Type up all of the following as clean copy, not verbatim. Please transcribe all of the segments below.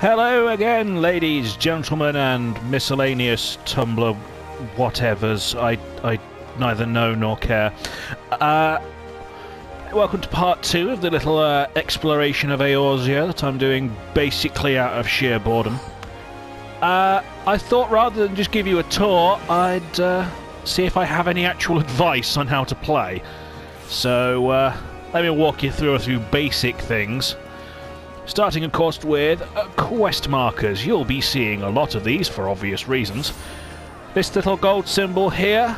Hello again, ladies, gentlemen, and miscellaneous Tumblr whatevers. I neither know nor care. Welcome to part 2 of the little exploration of Eorzea that I'm doing basically out of sheer boredom. I thought rather than just give you a tour, I'd see if I have any actual advice on how to play. So let me walk you through a few basic things. Starting, of course, with quest markers. You'll be seeing a lot of these for obvious reasons. This little gold symbol here,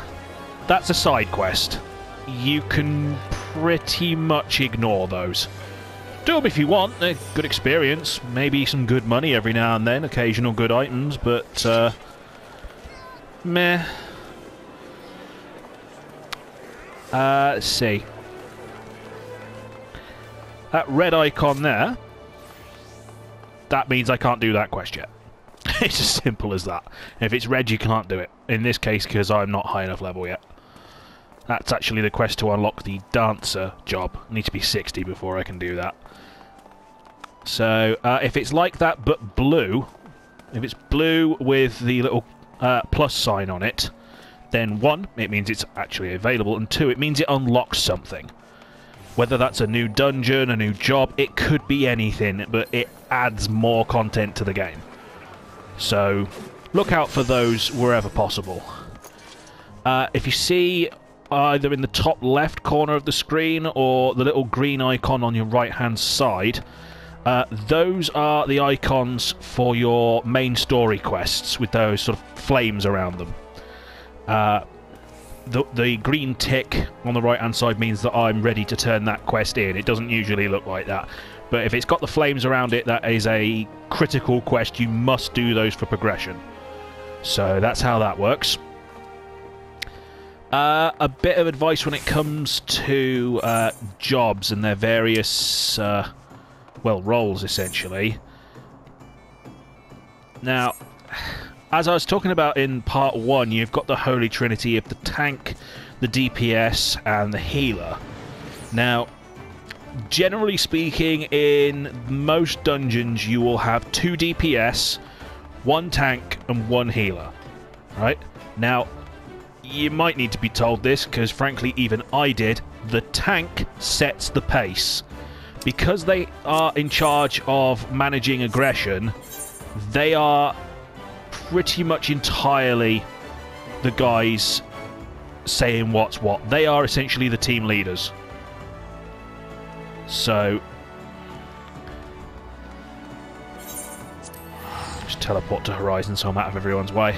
that's a side quest. You can pretty much ignore those. Do them if you want, they're good experience. Maybe some good money every now and then, occasional good items, but meh. Let's see. That red icon there, that means I can't do that quest yet. It's as simple as that. If it's red, you can't do it. In this case, because I'm not high enough level yet. That's actually the quest to unlock the dancer job. I need to be 60 before I can do that. So, if it's like that but blue, if it's blue with the little plus sign on it, then 1, it means it's actually available, and 2, it means it unlocks something. Whether that's a new dungeon, a new job, it could be anything, but it adds more content to the game. So, look out for those wherever possible. If you see either in the top left corner of the screen or the little green icon on your right-hand side, those are the icons for your main story quests with those sort of flames around them. The green tick on the right-hand side means that I'm ready to turn that quest in. It doesn't usually look like that. But if it's got the flames around it, that is a critical quest. You must do those for progression. So that's how that works. A bit of advice when it comes to jobs and their various, well, roles, essentially. Now, as I was talking about in part 1, you've got the holy trinity of the tank, the DPS, and the healer. Now, generally speaking, in most dungeons you will have 2 DPS, 1 tank, and 1 healer. Right? Now, you might need to be told this, because frankly even I did. The tank sets the pace. Because they are in charge of managing aggression, they are pretty much entirely the guys saying what's what. They are essentially the team leaders. So, just teleport to Horizon so I'm out of everyone's way.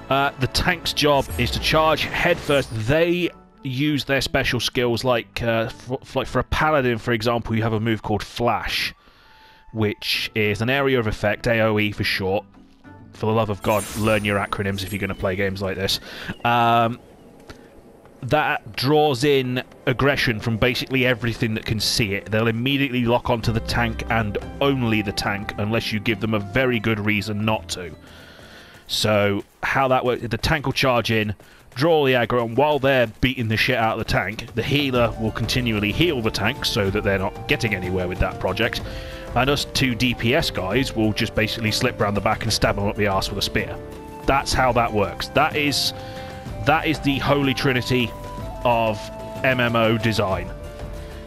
The tank's job is to charge headfirst. They use their special skills like for a paladin, for example, you have a move called Flash, which is an area of effect, AoE for short. For the love of God, learn your acronyms if you're going to play games like this. That draws in aggression from basically everything that can see it. They'll immediately lock onto the tank and only the tank, unless you give them a very good reason not to. So, how that works, the tank will charge in, draw the aggro, and while they're beating the shit out of the tank, the healer will continually heal the tank so that they're not getting anywhere with that project. And us 2 DPS guys will just basically slip round the back and stab them up the arse with a spear. That's how that works. That is the holy trinity of MMO design.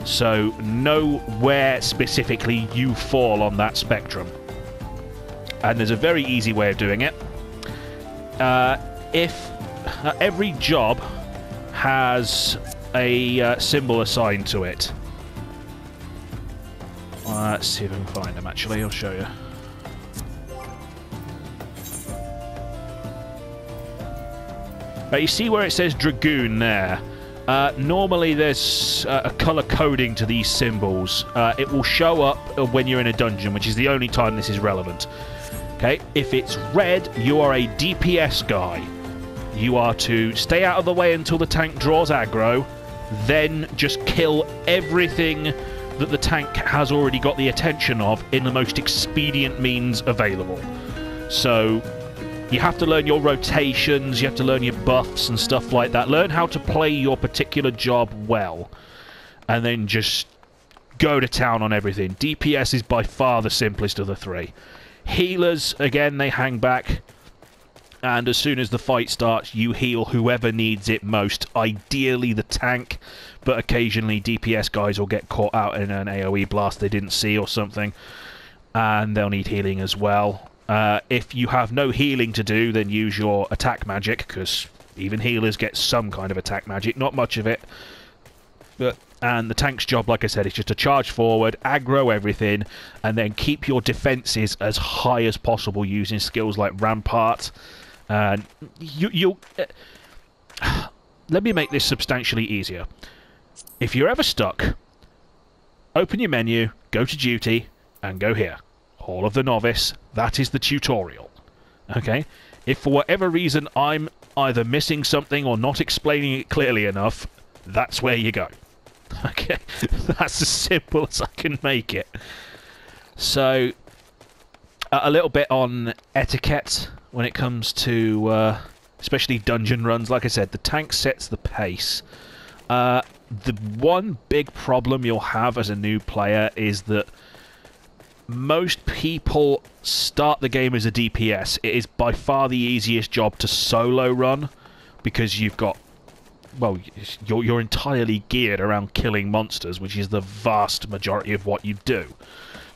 So know where specifically you fall on that spectrum. And there's a very easy way of doing it. If every job has a symbol assigned to it. Let's see if I can find them, actually. I'll show you. You see where it says Dragoon there? Normally there's a colour coding to these symbols. It will show up when you're in a dungeon, which is the only time this is relevant. Okay, if it's red, you are a DPS guy. You are to stay out of the way until the tank draws aggro, then just kill everything that the tank has already got the attention of in the most expedient means available. So you have to learn your rotations, you have to learn your buffs and stuff like that. Learn how to play your particular job well, and then just go to town on everything. DPS is by far the simplest of the three. Healers, again, they hang back. And as soon as the fight starts, you heal whoever needs it most. Ideally the tank, but occasionally DPS guys will get caught out in an AoE blast they didn't see or something. And they'll need healing as well. If you have no healing to do, then use your attack magic, because even healers get some kind of attack magic. Not much of it. And the tank's job, like I said, is just to charge forward, aggro everything, and then keep your defenses as high as possible using skills like Rampart. Let me make this substantially easier. If you're ever stuck, open your menu, go to duty, and go here. Hall of the Novice. That is the tutorial. Okay? If for whatever reason I'm either missing something or not explaining it clearly enough, that's where you go. Okay? That's as simple as I can make it. So, a little bit on etiquette when it comes to especially dungeon runs. Like I said, the tank sets the pace. The one big problem you'll have as a new player is that most people start the game as a DPS. It is by far the easiest job to solo run, because you've got, well, you're entirely geared around killing monsters, which is the vast majority of what you do.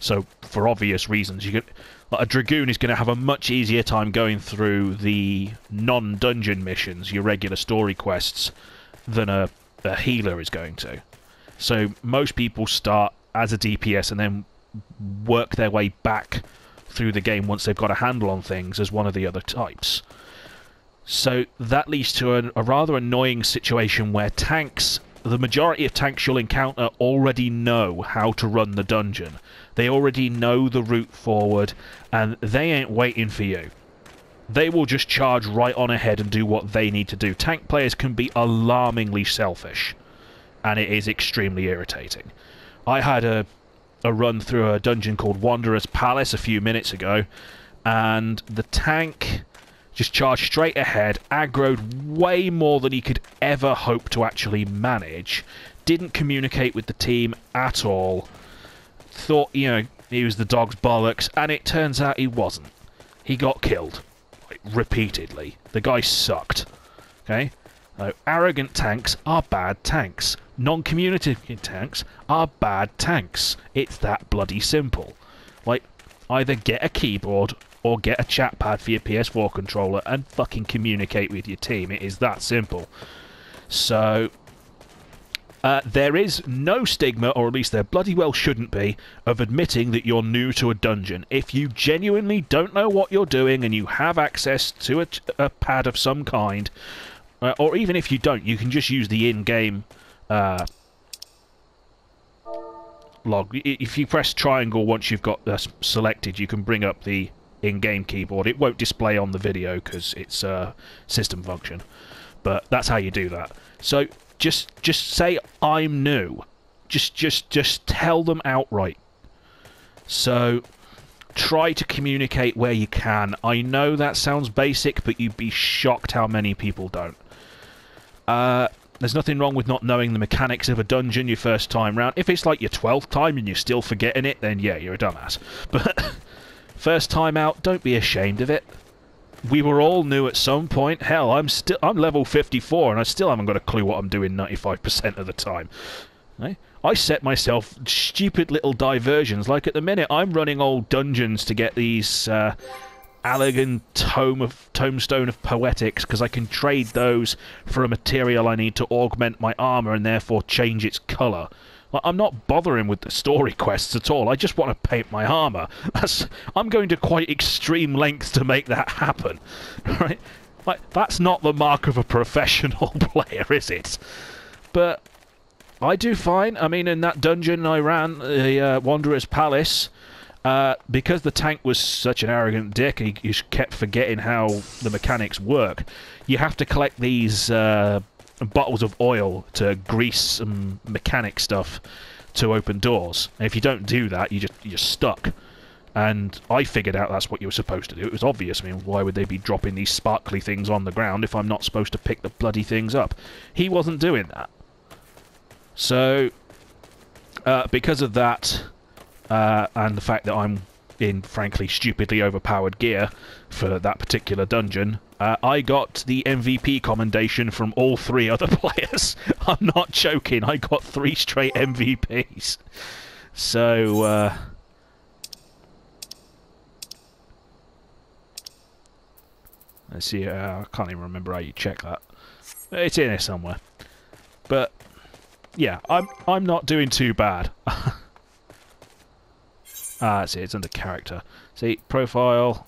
So, for obvious reasons, like a Dragoon is going to have a much easier time going through the non-dungeon missions, your regular story quests, than a healer is going to. So, most people start as a DPS and then work their way back through the game once they've got a handle on things as one of the other types. So that leads to a rather annoying situation where tanks, the majority of tanks you'll encounter, already know how to run the dungeon. They already know the route forward, and they ain't waiting for you. They will just charge right on ahead and do what they need to do. Tank players can be alarmingly selfish, and it is extremely irritating. I had a run through a dungeon called Wanderer's Palace a few minutes ago, and the tank just charged straight ahead, aggroed way more than he could ever hope to actually manage, didn't communicate with the team at all, thought, you know, he was the dog's bollocks, and it turns out he wasn't. He got killed, like, repeatedly. The guy sucked. Okay? Now, arrogant tanks are bad tanks. Non-communicative tanks are bad tanks. It's that bloody simple. Like, either get a keyboard or get a chat pad for your PS4 controller and fucking communicate with your team. It is that simple. So, there is no stigma, or at least there bloody well shouldn't be, of admitting that you're new to a dungeon. If you genuinely don't know what you're doing and you have access to a pad of some kind, or even if you don't, you can just use the in-game log. If you press triangle once you've got selected, you can bring up the in-game keyboard. It won't display on the video because it's a system function, but that's how you do that. So just say I'm new. Just tell them outright. So try to communicate where you can. I know that sounds basic, but you'd be shocked how many people don't. There's nothing wrong with not knowing the mechanics of a dungeon your first time round. If it's like your 12th time and you're still forgetting it, then yeah, you're a dumbass. But first time out, don't be ashamed of it. We were all new at some point. Hell, I'm level 54 and I still haven't got a clue what I'm doing 95% of the time. Okay? I set myself stupid little diversions. Like at the minute, I'm running old dungeons to get these Allegan Tomestone of Poetics, because I can trade those for a material I need to augment my armour and therefore change its colour. Like, I'm not bothering with the story quests at all. I just want to paint my armour. I'm going to quite extreme lengths to make that happen. Right? Like, that's not the mark of a professional player, is it? But I do fine. I mean, in that dungeon I ran, the Wanderer's Palace, because the tank was such an arrogant dick, he just kept forgetting how the mechanics work. You have to collect these bottles of oil to grease some mechanic stuff to open doors. And if you don't do that, you're stuck. And I figured out that's what you were supposed to do. It was obvious. I mean, why would they be dropping these sparkly things on the ground if I'm not supposed to pick the bloody things up? He wasn't doing that. So Because of that, and the fact that I'm in, frankly, stupidly overpowered gear for that particular dungeon, I got the MVP commendation from all 3 other players. I'm not joking, I got 3 straight MVPs. So, let's see, I can't even remember how you check that. It's in here somewhere. But, yeah, I'm not doing too bad. See, it's under character. See, profile,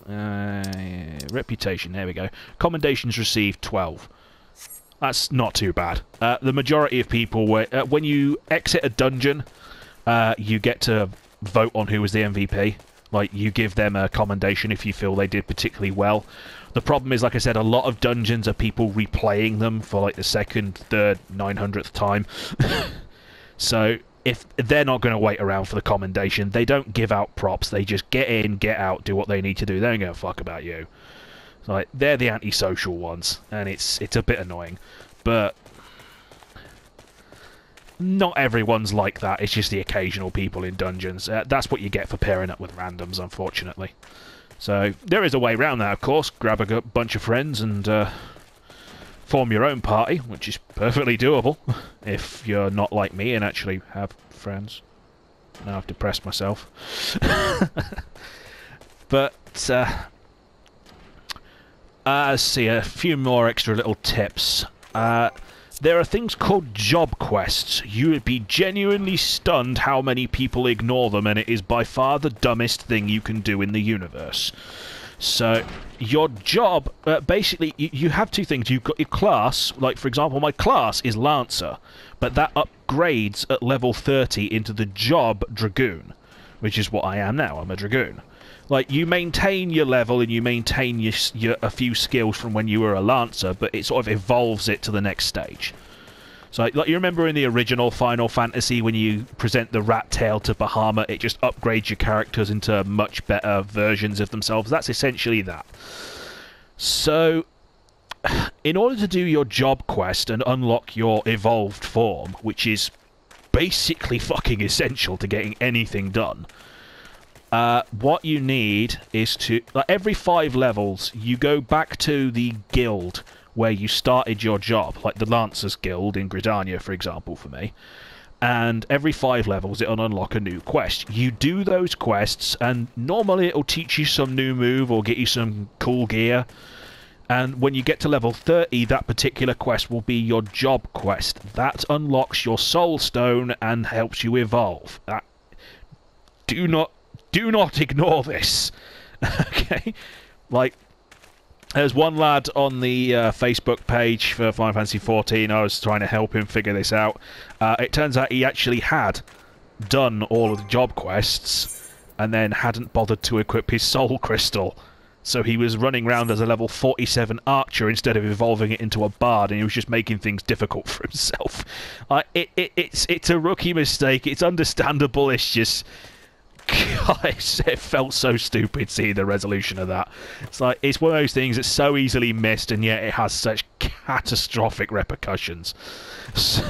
reputation, there we go. Commendations received 12. That's not too bad. The majority of people, when you exit a dungeon, you get to vote on who was the MVP. Like, you give them a commendation if you feel they did particularly well. The problem is, like I said, a lot of dungeons are people replaying them for like the 2nd, 3rd, 900th time. So, if they're not going to wait around for the commendation, they don't give out props. They just get in, get out, do what they need to do. They don't give a fuck about you. So, like, they're the antisocial ones, and it's a bit annoying. But not everyone's like that. It's just the occasional people in dungeons. That's what you get for pairing up with randoms, unfortunately. So there is a way around that, of course. Grab a bunch of friends and form your own party, which is perfectly doable if you're not like me and actually have friends. Now I've depressed myself. But let's see, a few more extra little tips. There are things called job quests. You would be genuinely stunned how many people ignore them, and it is by far the dumbest thing you can do in the universe. So, your job, basically, you have 2 things. You've got your class, like, for example, my class is Lancer, but that upgrades at level 30 into the job Dragoon, which is what I am now. I'm a Dragoon. Like, you maintain your level and you maintain your a few skills from when you were a Lancer, but it sort of evolves it to the next stage. So, like, you remember in the original Final Fantasy when you present the rat tail to Bahamut, it just upgrades your characters into much better versions of themselves? That's essentially that. So, in order to do your job quest and unlock your evolved form, which is basically fucking essential to getting anything done, what you need is to, like, every 5 levels, you go back to the guild where you started your job, like the Lancers Guild in Gridania, for example, for me. And every 5 levels, it'll unlock a new quest. You do those quests, and normally it'll teach you some new move or get you some cool gear. And when you get to level 30, that particular quest will be your job quest. That unlocks your Soul Stone and helps you evolve. Do not ignore this. Okay? Like, there's one lad on the Facebook page for Final Fantasy XIV. I was trying to help him figure this out. It turns out he actually had done all of the job quests and then hadn't bothered to equip his Soul Crystal. So he was running around as a level 47 archer instead of evolving it into a bard, and he was just making things difficult for himself. It's a rookie mistake. It's understandable. It's just... God, it felt so stupid seeing the resolution of that. It's like, it's one of those things that's so easily missed, and yet it has such catastrophic repercussions. So,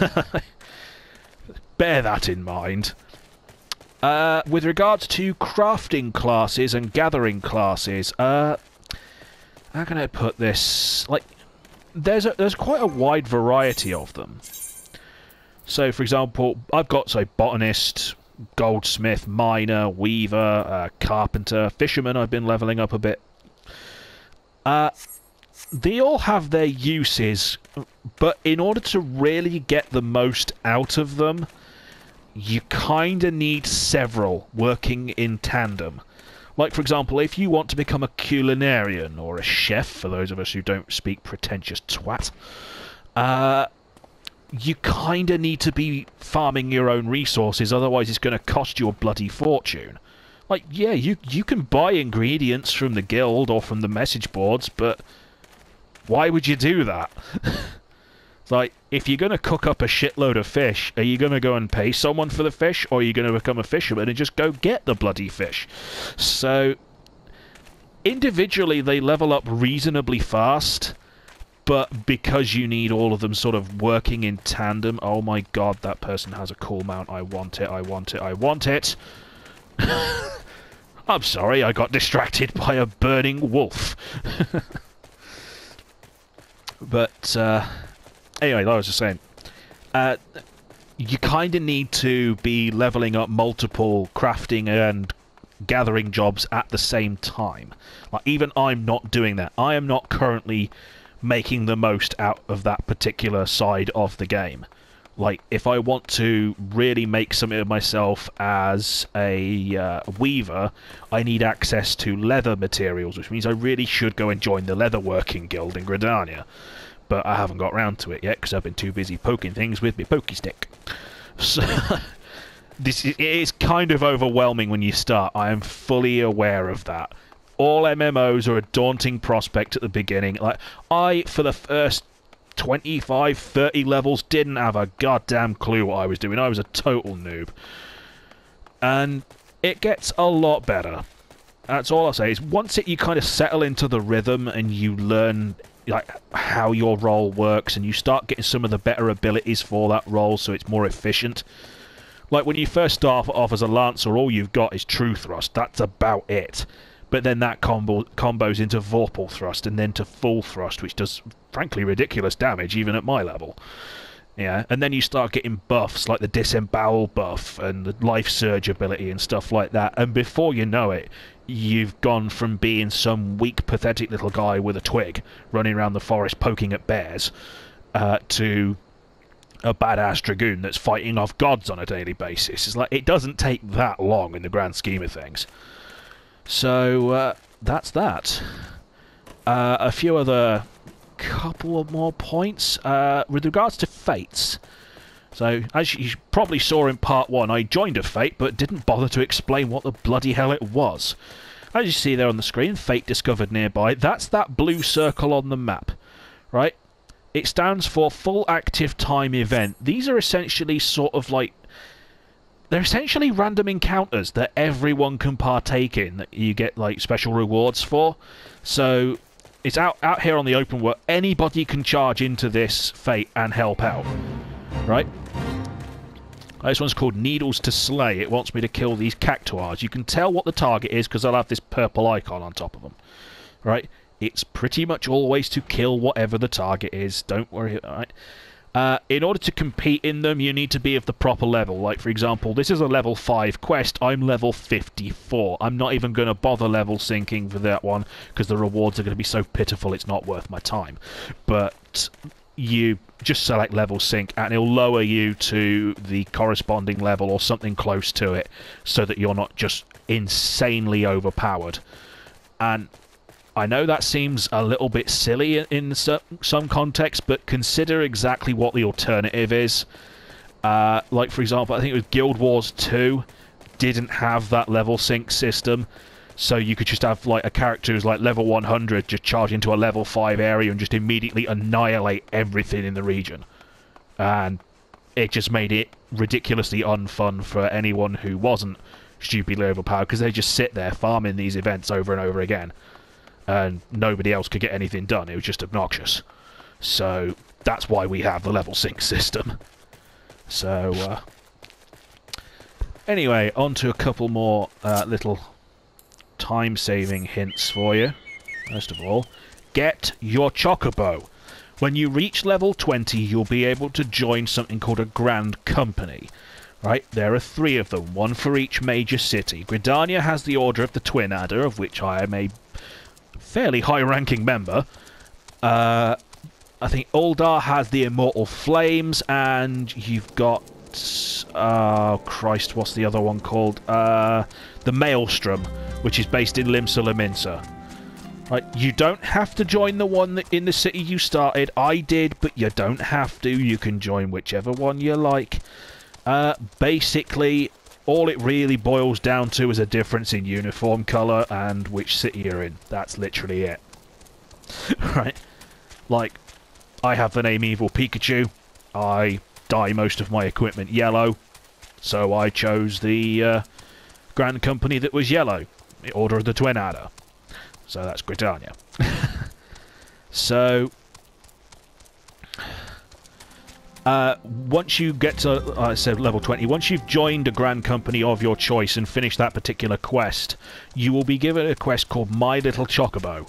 bear that in mind. With regards to crafting classes and gathering classes, how can I put this? Like, there's quite a wide variety of them. So, for example, I've got, say, botanist, goldsmith, miner, weaver, carpenter, fisherman. I've been leveling up a bit. They all have their uses, but in order to really get the most out of them, you kind of need several working in tandem. Like, for example, if you want to become a culinarian or a chef, for those of us who don't speak pretentious twat, you kind of need to be farming your own resources, otherwise it's going to cost you a bloody fortune. Like, yeah, you can buy ingredients from the guild or from the message boards, but why would you do that? It's like, if you're going to cook up a shitload of fish, are you going to go and pay someone for the fish, or are you going to become a fisherman and just go get the bloody fish? So, individually they level up reasonably fast, but because you need all of them sort of working in tandem... Oh my god, that person has a cool mount. I want it, I want it, I want it! I'm sorry, I got distracted by a burning wolf. But, anyway, like I was just saying, you kind of need to be leveling up multiple crafting and gathering jobs at the same time. Like, even I'm not doing that. I am not currently making the most out of that particular side of the game. Like, if I want to really make something of myself as a weaver, I need access to leather materials, which means I really should go and join the leatherworking guild in Gridania. But I haven't got round to it yet, because I've been too busy poking things with my pokey stick. So, it is kind of overwhelming when you start. I am fully aware of that. All MMOs are a daunting prospect at the beginning. Like, I, for the first 25, 30 levels, didn't have a goddamn clue what I was doing. I was a total noob. And it gets a lot better. That's all I'll say, is once you kind of settle into the rhythm and you learn like how your role works and you start getting some of the better abilities for that role so it's more efficient. Like when you first start off as a lancer, all you've got is true thrust. That's about it. But then that combos into vorpal thrust and then to full thrust, which does, frankly, ridiculous damage, even at my level. Yeah, and then you start getting buffs, like the disembowel buff and the life surge ability and stuff like that, and before you know it, you've gone from being some weak, pathetic little guy with a twig running around the forest poking at bears, to a badass dragoon that's fighting off gods on a daily basis. It's like, it doesn't take that long in the grand scheme of things. So, that's that. A few other... couple of more points. With regards to fates. So, as you probably saw in part 1, I joined a fate, but didn't bother to explain what the bloody hell it was. As you see there on the screen, fate discovered nearby, that's that blue circle on the map. Right? It stands for full active time event. These are essentially sort of like... they're essentially random encounters that everyone can partake in, that you get like special rewards for. So it's out here on the open world. Anybody can charge into this fate and help out. Right? This one's called Needles to Slay. It wants me to kill these cactuars. You can tell what the target is because they'll have this purple icon on top of them. Right? It's pretty much always to kill whatever the target is. Don't worry. Alright? In order to compete in them, you need to be of the proper level. Like, for example, this is a level 5 quest. I'm level 54. I'm not even going to bother level syncing for that one, because the rewards are going to be so pitiful it's not worth my time. But you just select level sync, and it'll lower you to the corresponding level or something close to it, so that you're not just insanely overpowered. And I know that seems a little bit silly in some context, but consider exactly what the alternative is. Like, for example, I think it was Guild Wars 2 didn't have that level sync system, so you could just have like a character who's like level 100 just charge into a level 5 area and just immediately annihilate everything in the region. And it just made it ridiculously unfun for anyone who wasn't stupidly overpowered, because they just sit there farming these events over and over again. And nobody else could get anything done. It was just obnoxious. So that's why we have the level sync system. So anyway, on to a couple more little time-saving hints for you. First of all, get your chocobo. When you reach level 20, you'll be able to join something called a Grand Company. Right, there are 3 of them, one for each major city. Gridania has the Order of the Twin Adder, of which I am a fairly high-ranking member. I think Uldar has the Immortal Flames, and you've got... oh, Christ, what's the other one called? The Maelstrom, which is based in Limsa Lominsa. Right, you don't have to join the one in the city you started. I did, but you don't have to. You can join whichever one you like. Basically, all it really boils down to is a difference in uniform colour and which city you're in. That's literally it. Right? Like, I have the name Evil Pikachu. I dye most of my equipment yellow. So I chose the Grand Company that was yellow. The Order of the Twin Adder. So that's Gridania. So, Once you get to, I said level 20, once you've joined a grand company of your choice and finished that particular quest, you will be given a quest called My Little Chocobo.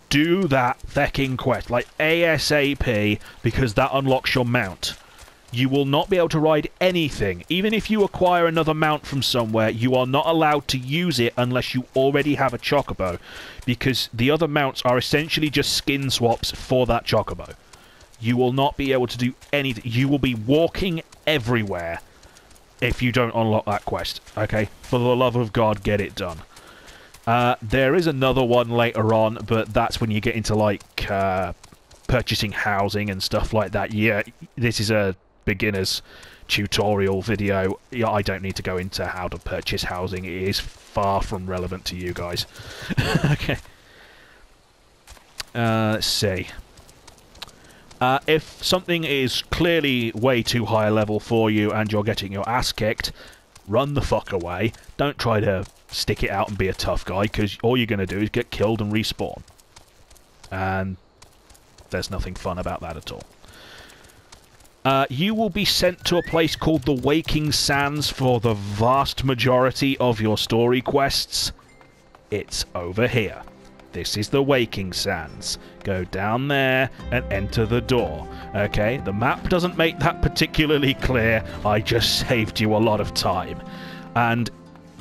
Do that fecking quest, like ASAP, because that unlocks your mount. You will not be able to ride anything. Even if you acquire another mount from somewhere, you are not allowed to use it unless you already have a chocobo, because the other mounts are essentially just skin swaps for that chocobo. You will not be able to do anything. You will be walking everywhere if you don't unlock that quest. Okay? For the love of God, get it done. There is another one later on, but that's when you get into, like, purchasing housing and stuff like that. Yeah, this is a beginner's tutorial video. Yeah, I don't need to go into how to purchase housing. It is far from relevant to you guys. Okay. Let's see. If something is clearly way too high a level for you and you're getting your ass kicked, run the fuck away. Don't try to stick it out and be a tough guy, because all you're going to do is get killed and respawn. And there's nothing fun about that at all. You will be sent to a place called the Waking Sands for the vast majority of your story quests. It's over here. This is the Waking Sands. Go down there and enter the door. Okay, the map doesn't make that particularly clear. I just saved you a lot of time. And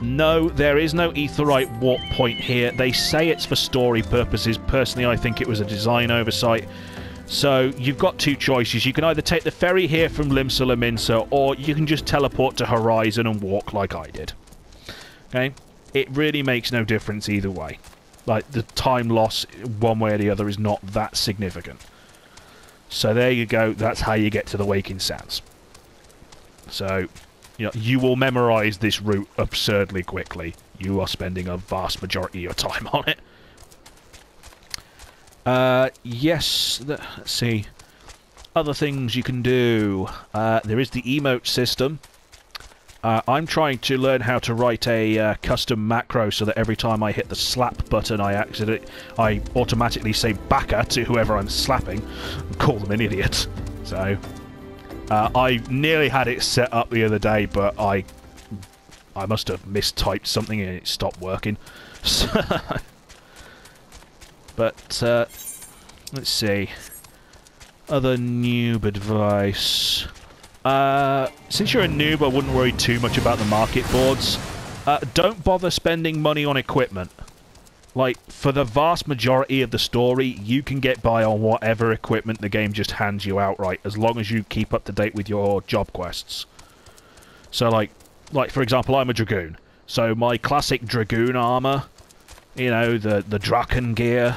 no, there is no aetheryte warp point here. They say it's for story purposes. Personally, I think it was a design oversight. So you've got two choices. You can either take the ferry here from Limsa Lominsa, or you can just teleport to Horizon and walk like I did. Okay? It really makes no difference either way. Like, the time loss, one way or the other, is not that significant. So there you go. That's how you get to the Waking Sands. So, you know, you will memorize this route absurdly quickly. You are spending a vast majority of your time on it. Yes, let's see. Other things you can do. There is the emote system. I'm trying to learn how to write a custom macro so that every time I hit the slap button, I automatically say baka to whoever I'm slapping and call them an idiot. So, I nearly had it set up the other day, but I must have mistyped something and it stopped working. But, let's see. Other noob advice. Since you're a noob, I wouldn't worry too much about the market boards. Don't bother spending money on equipment. Like, for the vast majority of the story, you can get by on whatever equipment the game just hands you outright, as long as you keep up to date with your job quests. So, like for example, I'm a Dragoon. So my classic Dragoon armor, you know, the Draken gear,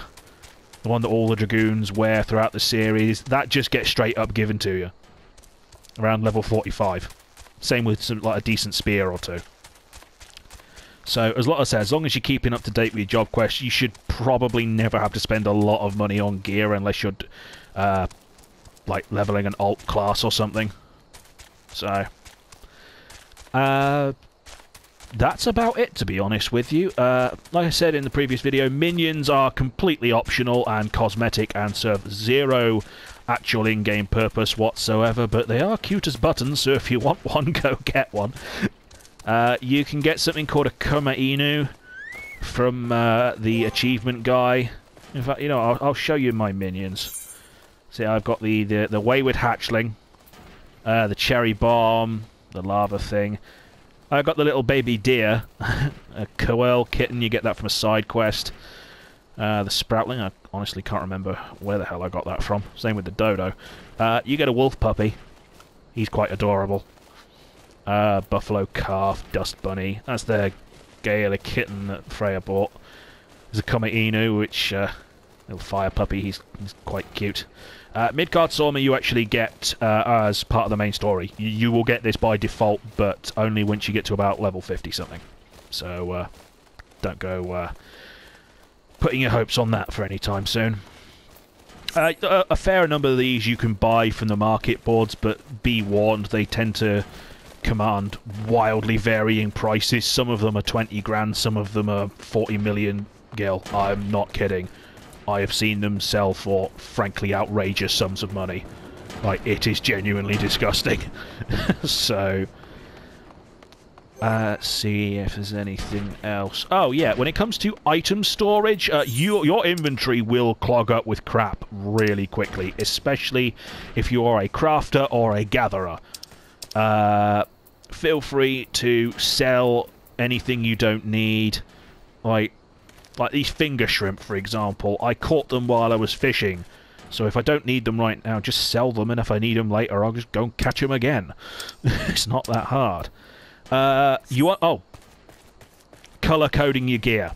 the one that all the Dragoons wear throughout the series, that just gets straight up given to you. Around level 45. Same with some, like, a decent spear or two. So, as I said, as long as you're keeping up to date with your job quests, you should probably never have to spend a lot of money on gear unless you're, like, leveling an alt class or something. So, that's about it, to be honest with you. Like I said in the previous video, minions are completely optional and cosmetic and serve zero actual in-game purpose whatsoever, but they are cute as buttons, so if you want one, go get one. You can get something called a Kuma Inu from the achievement guy. In fact, you know, I'll show you my minions. See, I've got the Wayward Hatchling, the Cherry Bomb, the Lava Thing. I've got the little baby deer, a Koel kitten, you get that from a side quest. The Sproutling, I honestly can't remember where the hell I got that from. Same with the Dodo. You get a wolf puppy. He's quite adorable. Buffalo Calf, Dust Bunny. That's the Gaelic kitten that Freya bought. There's a Kuma Inu, which, little fire puppy, he's quite cute. Midgard Sawma you actually get as part of the main story. You will get this by default, but only once you get to about level 50-something. So, don't go putting your hopes on that for any time soon. A fair number of these you can buy from the market boards, but be warned, they tend to command wildly varying prices. Some of them are 20 grand, some of them are 40 million gil. I'm not kidding. I have seen them sell for, frankly, outrageous sums of money. Like, it is genuinely disgusting. So, see if there's anything else. Oh, yeah, when it comes to item storage, your inventory will clog up with crap really quickly, especially if you are a crafter or a gatherer. Feel free to sell anything you don't need. Like these finger shrimp, for example. I caught them while I was fishing. So if I don't need them right now, just sell them, and if I need them later, I'll just go and catch them again. It's not that hard. You want... Oh. Colour coding your gear.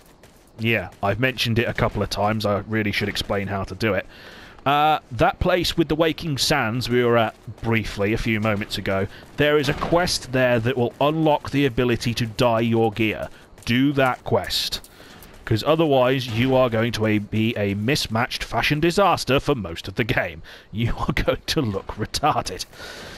Yeah, I've mentioned it a couple of times. I really should explain how to do it. That place with the Waking Sands we were at briefly a few moments ago, there is a quest there that will unlock the ability to dye your gear. Do that quest. Because otherwise you are going to be a mismatched fashion disaster for most of the game. You are going to look retarded.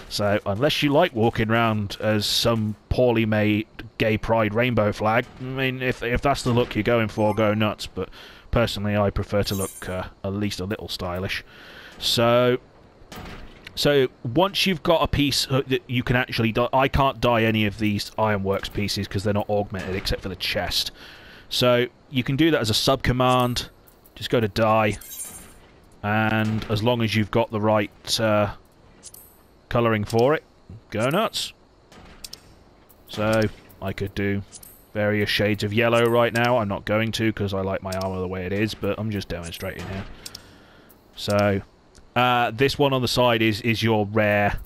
So, unless you like walking around as some poorly made gay pride rainbow flag, I mean, if that's the look you're going for, go nuts. But personally, I prefer to look at least a little stylish. So once you've got a piece that you can actually dye... I can't dye any of these Ironworks pieces because they're not augmented except for the chest. So you can do that as a sub-command. Just go to dye. And as long as you've got the right colouring for it, go nuts. So I could do various shades of yellow right now. I'm not going to because I like my armour the way it is, but I'm just demonstrating here. So this one on the side is your rare...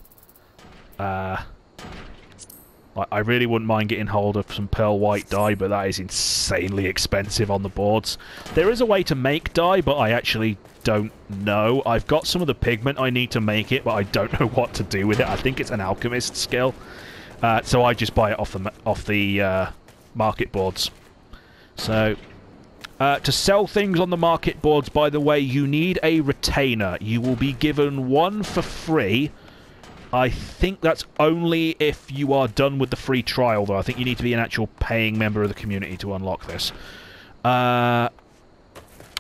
I really wouldn't mind getting hold of some pearl white dye, but that is insanely expensive on the boards. There is a way to make dye, but I actually don't know. I've got some of the pigment I need to make it, but I don't know what to do with it. I think it's an alchemist skill. So I just buy it off the market boards. So, to sell things on the market boards, by the way, you need a retainer. You will be given one for free. I think that's only if you are done with the free trial, though. I think you need to be an actual paying member of the community to unlock this.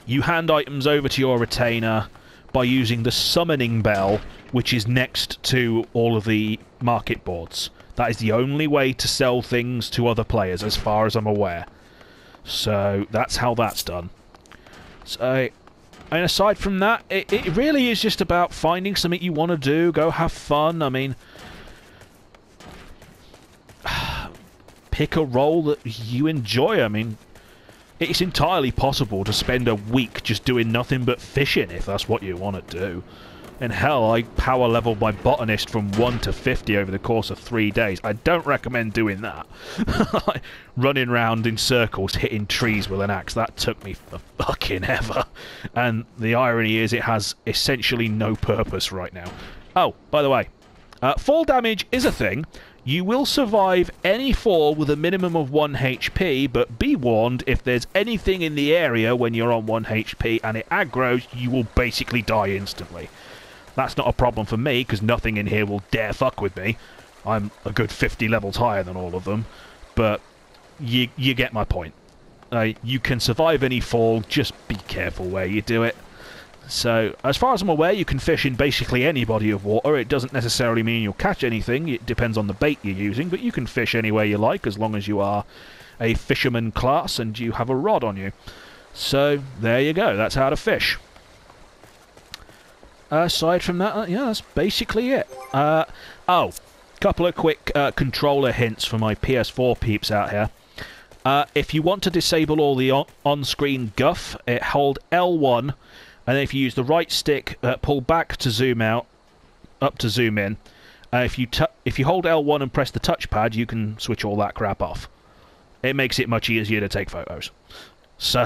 You hand items over to your retainer by using the summoning bell, which is next to all of the market boards. That is the only way to sell things to other players, as far as I'm aware. So, that's how that's done. So... And aside from that, it really is just about finding something you want to do, go have fun. I mean, pick a role that you enjoy. I mean, it's entirely possible to spend a week just doing nothing but fishing if that's what you want to do. And hell, I power leveled my botanist from 1 to 50 over the course of 3 days. I don't recommend doing that. Running around in circles, hitting trees with an axe, that took me for fucking ever. And the irony is it has essentially no purpose right now. Oh, by the way, fall damage is a thing. You will survive any fall with a minimum of 1 HP, but be warned, if there's anything in the area when you're on 1 HP and it aggroes, you will basically die instantly. That's not a problem for me, because nothing in here will dare fuck with me. I'm a good 50 levels higher than all of them, but you get my point. You can survive any fall, just be careful where you do it. So, as far as I'm aware, you can fish in basically any body of water. It doesn't necessarily mean you'll catch anything, it depends on the bait you're using, but you can fish anywhere you like, as long as you are a fisherman class and you have a rod on you. So, there you go, that's how to fish. Aside from that, yeah, that's basically it. Oh, couple of quick controller hints for my PS4 peeps out here. If you want to disable all the on-screen guff, hold L1, and if you use the right stick, pull back to zoom out, up to zoom in. If you hold L1 and press the touchpad, you can switch all that crap off. It makes it much easier to take photos. So,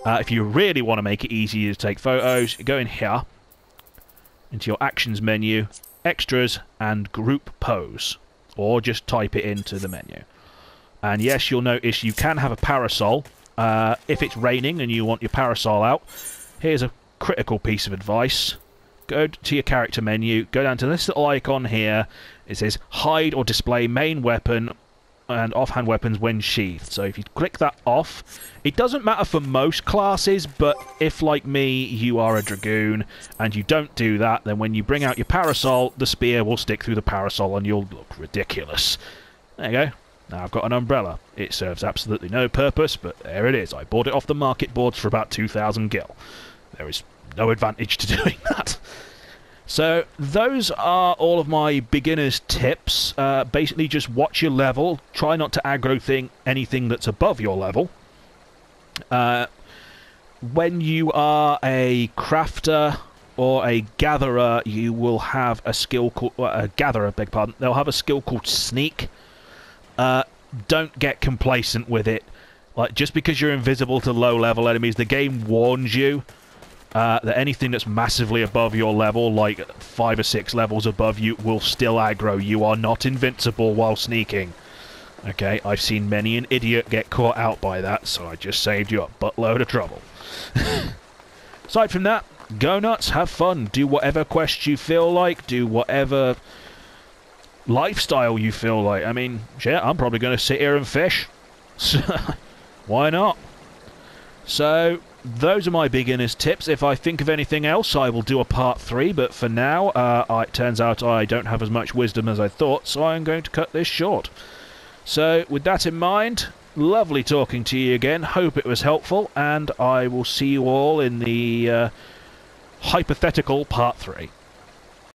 if you really want to make it easier to take photos, go in here, into your actions menu, extras, and group pose. Or just type it into the menu. And yes, you'll notice you can have a parasol. If it's raining and you want your parasol out, here's a critical piece of advice. Go to your character menu, go down to this little icon here. It says hide or display main weapon and offhand weapons when sheathed. So if you click that off, it doesn't matter for most classes, but if, like me, you are a Dragoon and you don't do that, then when you bring out your parasol, the spear will stick through the parasol and you'll look ridiculous. There you go. Now I've got an umbrella. It serves absolutely no purpose, but there it is. I bought it off the market boards for about 2,000 gil. There is no advantage to doing that. So those are all of my beginner's tips. Basically just watch your level. Try not to aggro anything that's above your level. When you are a crafter or a gatherer, you will have a skill called... a gatherer, beg pardon. They'll have a skill called Sneak. Don't get complacent with it. Like, just because you're invisible to low-level enemies, the game warns you that anything that's massively above your level, like 5 or 6 levels above you, will still aggro. You are not invincible while sneaking. Okay, I've seen many an idiot get caught out by that, so I just saved you a buttload of trouble. Aside from that, go nuts, have fun, do whatever quest you feel like, do whatever lifestyle you feel like. I mean, shit, I'm probably going to sit here and fish. So, why not? So, those are my beginner's tips. If I think of anything else, I will do a part 3, but for now, it turns out I don't have as much wisdom as I thought, so I'm going to cut this short. So, with that in mind, lovely talking to you again. Hope it was helpful, and I will see you all in the hypothetical part 3.